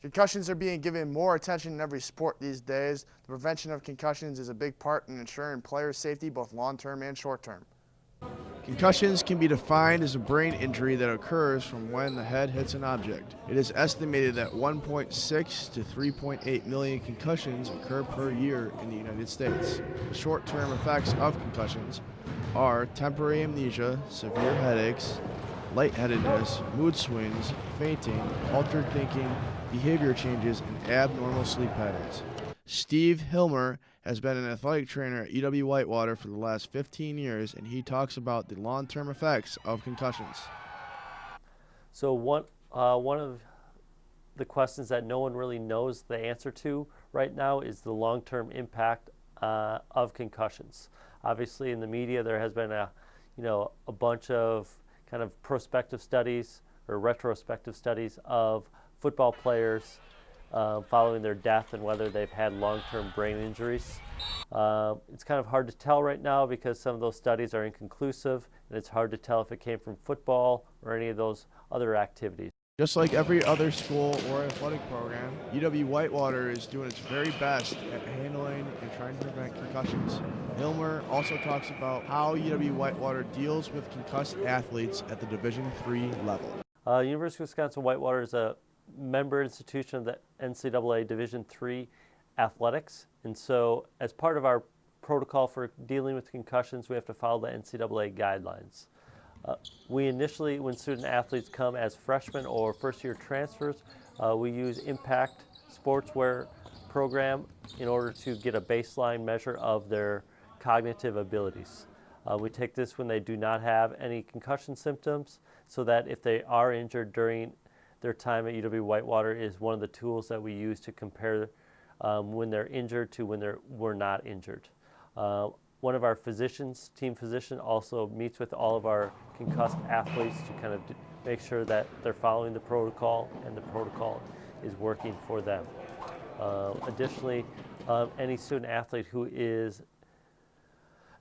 Concussions are being given more attention in every sport these days. The prevention of concussions is a big part in ensuring players' safety both long-term and short-term. Concussions can be defined as a brain injury that occurs from when the head hits an object. It is estimated that 1.6 to 3.8 million concussions occur per year in the United States. The short-term effects of concussions are temporary amnesia, severe headaches, lightheadedness, mood swings, fainting, altered thinking, behavior changes, and abnormal sleep patterns. Steve Hilmer has been an athletic trainer at UW-Whitewater for the last 15 years, and he talks about the long-term effects of concussions. So one of the questions that no one really knows the answer to right now is the long-term impact of concussions. Obviously, in the media, there has been a bunch of kind of prospective studies or retrospective studies of football players following their death and whether they've had long-term brain injuries. It's kind of hard to tell right now because some of those studies are inconclusive, and it's hard to tell if it came from football or any of those other activities. Just like every other school or athletic program, UW-Whitewater is doing its very best at handling and trying to prevent concussions. Hilmer also talks about how UW-Whitewater deals with concussed athletes at the Division III level. University of Wisconsin-Whitewater is a member institution of the NCAA Division III athletics, and so as part of our protocol for dealing with concussions, we have to follow the NCAA guidelines. We initially, when student athletes come as freshmen or first-year transfers, we use Impact Sportswear program in order to get a baseline measure of their cognitive abilities. We take this when they do not have any concussion symptoms, so that if they are injured during their time at UW-Whitewater is one of the tools that we use to compare when they're injured to when they were not injured. One of our physicians, team physician, also meets with all of our concussed athletes to kind of make sure that they're following the protocol and the protocol is working for them. Additionally, any student athlete who is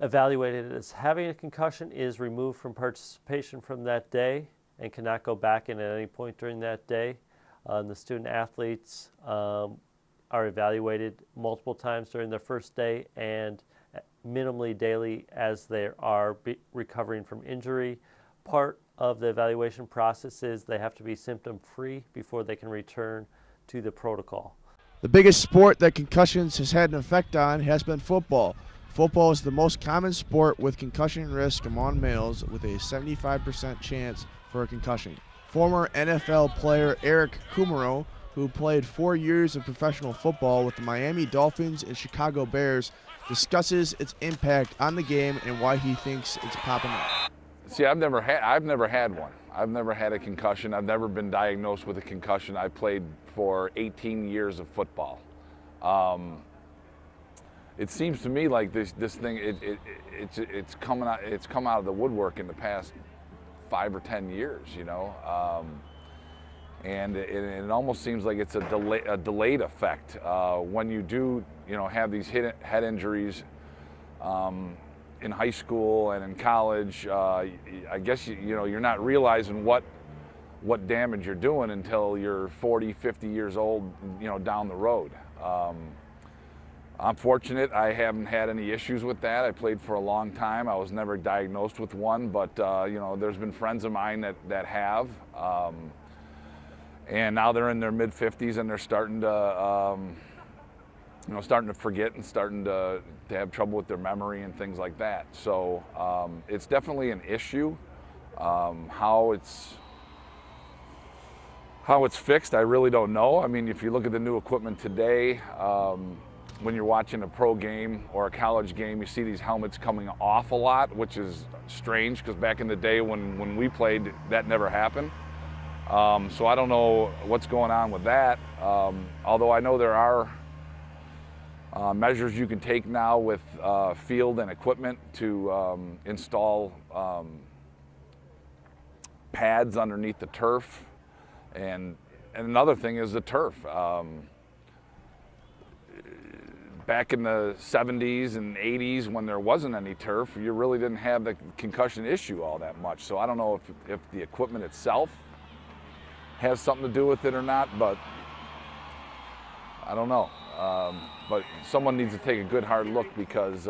evaluated as having a concussion is removed from participation from that day and cannot go back in at any point during that day. The student athletes are evaluated multiple times during their first day and minimally daily as they are recovering from injury. Part of the evaluation process is they have to be symptom-free before they can return to the protocol. The biggest sport that concussions has had an effect on has been football. Football is the most common sport with concussion risk among males, with a 75% chance for a concussion. Former NFL player Eric Kumaro, who played 4 years of professional football with the Miami Dolphins and Chicago Bears, discusses its impact on the game and why he thinks it's popping up. See, I've never had one. I've never had a concussion. I've never been diagnosed with a concussion. I played for 18 years of football. It seems to me like this thing it's come out of the woodwork in the past 5 or 10 years, you know, and it almost seems like it's a delayed effect when you do, you know, have these head injuries in high school and in college. I guess you know, you're not realizing what damage you're doing until you're 40, 50 years old, you know, down the road. I'm fortunate I haven't had any issues with that. I played for a long time. I was never diagnosed with one, but you know, there's been friends of mine that have. And now they're in their mid-50s and they're starting to, you know, starting to forget and starting to have trouble with their memory and things like that. So it's definitely an issue. How it's fixed, I really don't know. I mean, if you look at the new equipment today, when you're watching a pro game or a college game, you see these helmets coming off a lot, which is strange because back in the day when we played, that never happened. So I don't know what's going on with that. Although I know there are measures you can take now with field and equipment to install pads underneath the turf. And another thing is the turf. Back in the 70s and 80s when there wasn't any turf, you really didn't have the concussion issue all that much. So I don't know if the equipment itself has something to do with it or not, but I don't know. But someone needs to take a good hard look, because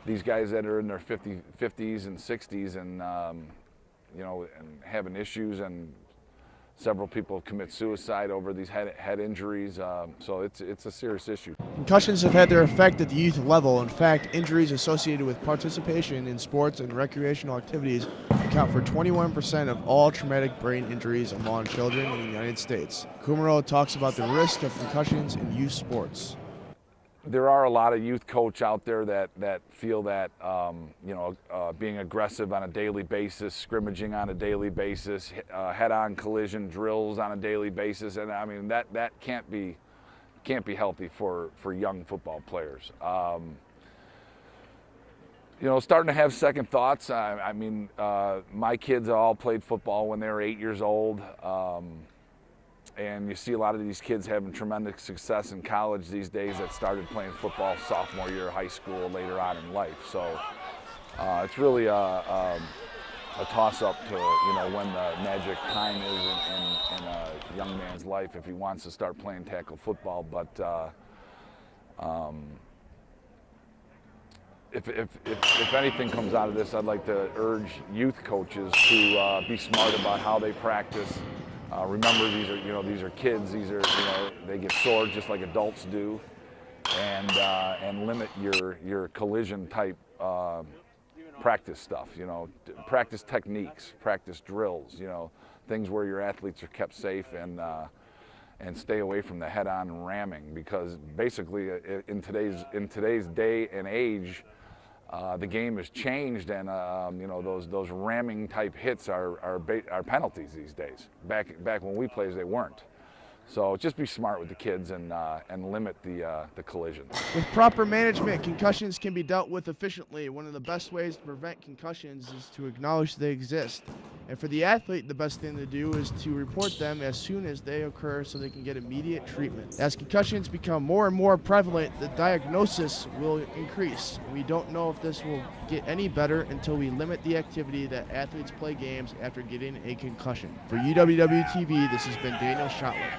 these guys that are in their 50s and 60s and, and having issues, and several people commit suicide over these head injuries. So it's a serious issue. Concussions have had their effect at the youth level. In fact, injuries associated with participation in sports and recreational activities account for 21% of all traumatic brain injuries among children in the United States. Kumaro talks about the risk of concussions in youth sports. There are a lot of youth coach out there that feel that being aggressive on a daily basis, scrimmaging on a daily basis, head-on collision drills on a daily basis, and I mean that can't be healthy for young football players. Starting to have second thoughts. My kids all played football when they were 8 years old. And you see a lot of these kids having tremendous success in college these days that started playing football sophomore year of high school, later on in life. So it's really a toss-up to when the magic time is in a young man's life if he wants to start playing tackle football. But if anything comes out of this, I'd like to urge youth coaches to be smart about how they practice. Remember, these are kids. They get sore just like adults do, and limit your collision type practice stuff. Practice techniques, practice drills. Things where your athletes are kept safe, and stay away from the head-on ramming, because basically in today's day and age, the game has changed, and those ramming type hits are penalties these days. Back when we played, they weren't. So just be smart with the kids and limit the collisions. With proper management, concussions can be dealt with efficiently. One of the best ways to prevent concussions is to acknowledge they exist. And for the athlete, the best thing to do is to report them as soon as they occur so they can get immediate treatment. As concussions become more and more prevalent, the diagnosis will increase. We don't know if this will get any better until we limit the activity that athletes play games after getting a concussion. For UW-TV, this has been Daniel Schottler.